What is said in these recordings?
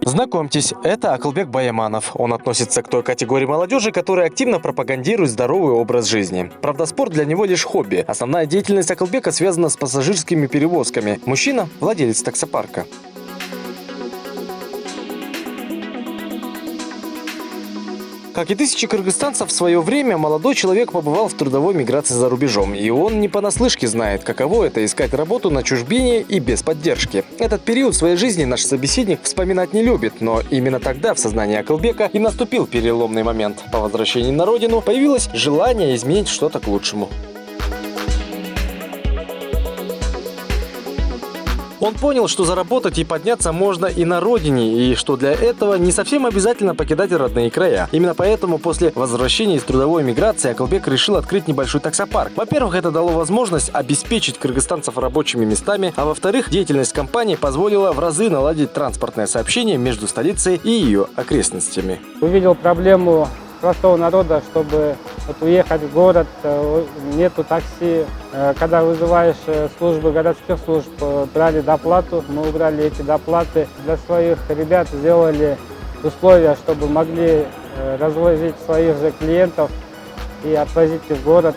Знакомьтесь, это Акылбек Баяманов. Он относится к той категории молодежи, которая активно пропагандирует здоровый образ жизни. Правда, спорт для него лишь хобби. Основная деятельность Акылбека связана с пассажирскими перевозками. Мужчина – владелец таксопарка. Как и тысячи кыргызстанцев, в свое время молодой человек побывал в трудовой миграции за рубежом. И он не понаслышке знает, каково это искать работу на чужбине и без поддержки. Этот период в своей жизни наш собеседник вспоминать не любит, но именно тогда в сознании Акылбека и наступил переломный момент. По возвращении на родину появилось желание изменить что-то к лучшему. Он понял, что заработать и подняться можно и на родине, и что для этого не совсем обязательно покидать родные края. Именно поэтому после возвращения из трудовой миграции Акылбек решил открыть небольшой таксопарк. Во-первых, это дало возможность обеспечить кыргызстанцев рабочими местами, а во-вторых, деятельность компании позволила в разы наладить транспортное сообщение между столицей и ее окрестностями. Увидел проблему простого народа, чтобы уехать в город, нету такси. Когда вызываешь службы городских служб, брали доплату, мы убрали эти доплаты. Для своих ребят сделали условия, чтобы могли развозить своих же клиентов и отвозить их в город.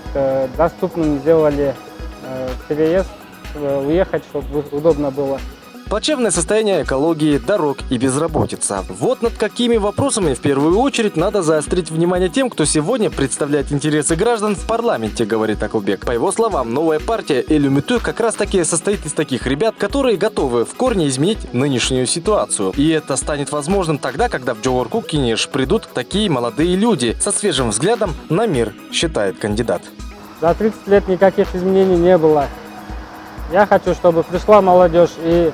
Доступным сделали переезд, уехать, чтобы удобно было. Плачевное состояние экологии, дорог и безработица. Вот над какими вопросами в первую очередь надо заострить внимание тем, кто сегодня представляет интересы граждан в парламенте, говорит Акылбек. По его словам, новая партия Элюмиту как раз таки состоит из таких ребят, которые готовы в корне изменить нынешнюю ситуацию. И это станет возможным тогда, когда в Жогорку-Кенеш придут такие молодые люди со свежим взглядом на мир, считает кандидат. За 30 лет никаких изменений не было. Я хочу, чтобы пришла молодежь и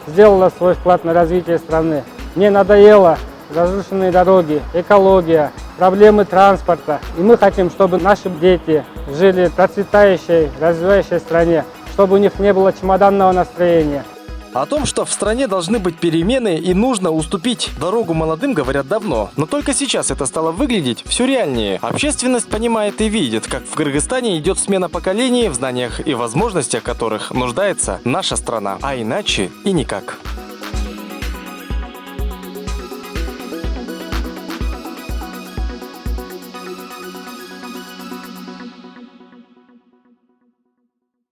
сделала свой вклад на развитие страны. Мне надоело разрушенные дороги, экология, проблемы транспорта. И мы хотим, чтобы наши дети жили в процветающей, развивающей стране, чтобы у них не было чемоданного настроения. О том, что в стране должны быть перемены и нужно уступить дорогу молодым, говорят давно. Но только сейчас это стало выглядеть все реальнее. Общественность понимает и видит, как в Кыргызстане идет смена поколений, в знаниях и возможностях которых нуждается наша страна. А иначе и никак.